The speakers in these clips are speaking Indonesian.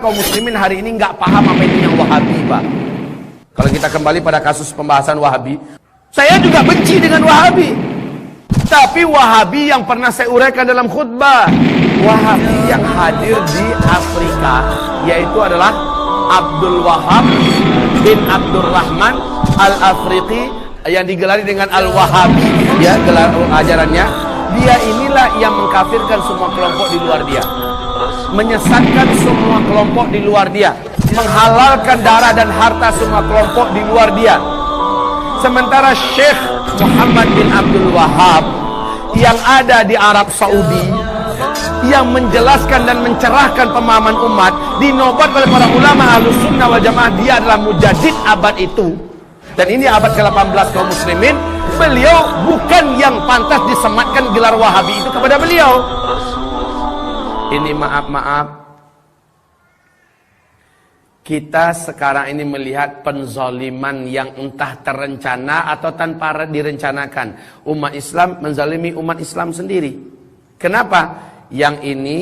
Kaum muslimin hari ini nggak paham apa itu yang Wahabi, Pak. Kalau kita kembali pada kasus pembahasan Wahabi, saya juga benci dengan Wahabi. Tapi Wahabi yang pernah saya uraikan dalam khutbah, Wahabi yang hadir di Afrika, yaitu adalah Abdul Wahab bin Abdurrahman Al-Afriqi, yang digelari dengan Al-Wahabi, ya, gelar ajarannya. Dia inilah yang mengkafirkan semua kelompok di luar dia, menyesatkan semua kelompok di luar dia, menghalalkan darah dan harta semua kelompok di luar dia. Sementara Syekh Muhammad bin Abdul Wahab yang ada di Arab Saudi, yang menjelaskan dan mencerahkan pemahaman umat, dinobat oleh para ulama Ahlus Sunnah wal Jamaah, dia adalah mujaddid abad itu. Dan ini abad ke-18 kaum muslimin. Beliau bukan yang pantas disematkan gelar Wahabi itu kepada beliau. Ini maaf, kita sekarang ini melihat penzaliman yang entah terencana atau tanpa direncanakan. Umat Islam menzalimi umat Islam sendiri. Kenapa? Yang ini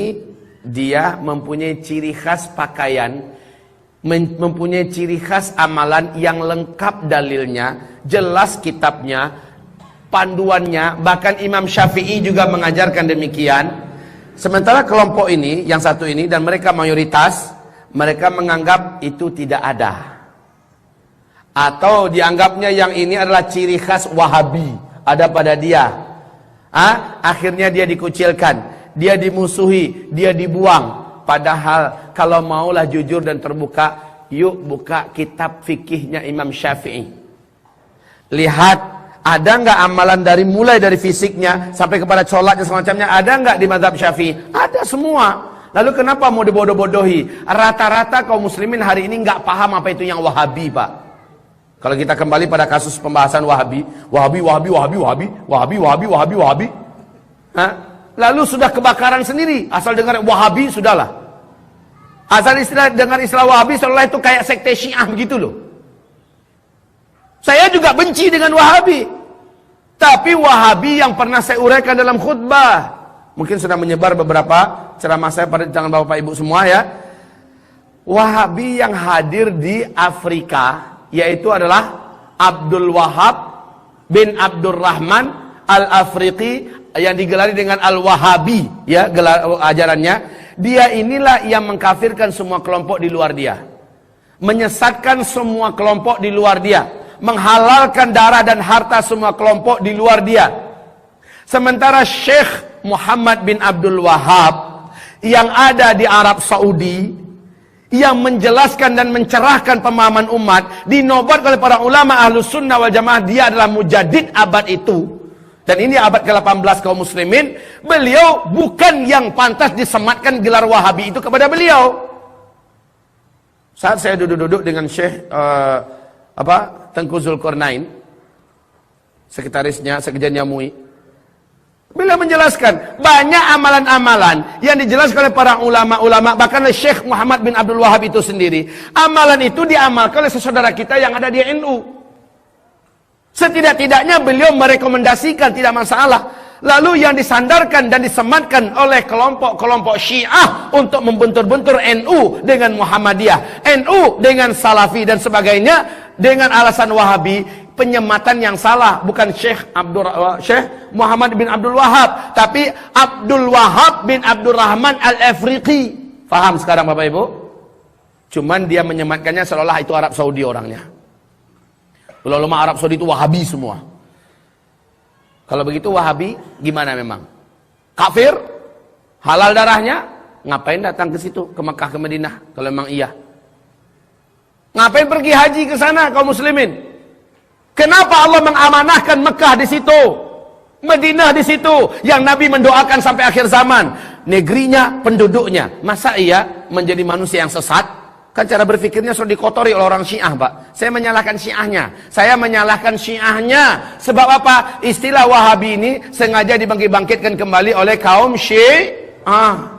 dia mempunyai ciri khas pakaian, mempunyai ciri khas amalan yang lengkap dalilnya, jelas kitabnya, panduannya, bahkan Imam Syafi'i juga mengajarkan demikian. Sementara kelompok ini, yang satu ini, dan mereka mayoritas, mereka menganggap itu tidak ada. Atau dianggapnya yang ini adalah ciri khas Wahabi, ada pada dia. Akhirnya dia dikucilkan, dia dimusuhi, dia dibuang. Padahal kalau maulah jujur dan terbuka, yuk buka kitab fikihnya Imam Syafi'i. Lihat, ada nggak amalan mulai dari fisiknya sampai kepada sholatnya semacamnya, ada nggak di mazhab Syafi'i? Ada semua. Lalu kenapa mau dibodoh-bodohi? Rata-rata kaum muslimin hari ini nggak paham apa itu yang Wahabi, Pak. Kalau kita kembali pada kasus pembahasan Wahabi, Wahabi. Lalu sudah kebakaran sendiri. Asal dengar Wahabi sudahlah. Asal dengar istilah Wahabi seolah itu kayak sekte Syiah begitu loh. Saya juga benci dengan Wahabi. Tapi Wahabi yang pernah saya uraikan dalam khutbah, mungkin sudah menyebar beberapa ceramah saya pada tangan Bapak Ibu semua ya. Wahabi yang hadir di Afrika, yaitu adalah Abdul Wahab bin Abdurrahman Al-Afriqi, yang digelari dengan Al-Wahabi, ya, gelar ajarannya. Dia inilah yang mengkafirkan semua kelompok di luar dia, menyesatkan semua kelompok di luar dia, menghalalkan darah dan harta semua kelompok di luar dia. Sementara Syekh Muhammad bin Abdul Wahab yang ada di Arab Saudi, yang menjelaskan dan mencerahkan pemahaman umat, dinobat oleh para ulama Ahlus Sunnah wal Jamaah, dia adalah mujaddid abad itu. Dan ini abad ke-18 kaum muslimin. Beliau bukan yang pantas disematkan gelar Wahabi itu kepada beliau. Saat saya duduk-duduk dengan Syekh Tengku Zulkarnain, sekretarisnya, sekjennya MUI, beliau menjelaskan banyak amalan-amalan yang dijelaskan oleh para ulama-ulama, bahkan oleh Syekh Muhammad bin Abdul Wahab itu sendiri. Amalan itu diamalkan oleh saudara kita yang ada di NU. Setidak-tidaknya beliau merekomendasikan, tidak masalah. Lalu yang disandarkan dan disematkan oleh kelompok-kelompok Syiah untuk membentur-bentur NU dengan Muhammadiyah, NU dengan Salafi dan sebagainya, dengan alasan Wahabi, penyematan yang salah. Bukan Syekh Muhammad bin Abdul Wahab, tapi Abdul Wahab bin Abdurrahman Al-Afriqi. Faham sekarang Bapak Ibu? Cuman dia menyematkannya seolah itu Arab Saudi orangnya. Ulama Arab Saudi itu Wahabi semua. Kalau begitu Wahabi gimana memang? Kafir? Halal darahnya? Ngapain datang ke situ, ke Mekah, ke Madinah? Kalau memang iya. Ngapain pergi haji ke sana kaum muslimin? Kenapa Allah mengamanahkan Mekah di situ, Madinah di situ, yang Nabi mendoakan sampai akhir zaman, negerinya, penduduknya? Masa iya menjadi manusia yang sesat? Kan cara berpikirnya sudah dikotori oleh orang Syiah, Pak. Saya menyalahkan Syiahnya. Sebab apa? Istilah Wahabi ini sengaja dibangkit-bangkitkan kembali oleh kaum Syiah.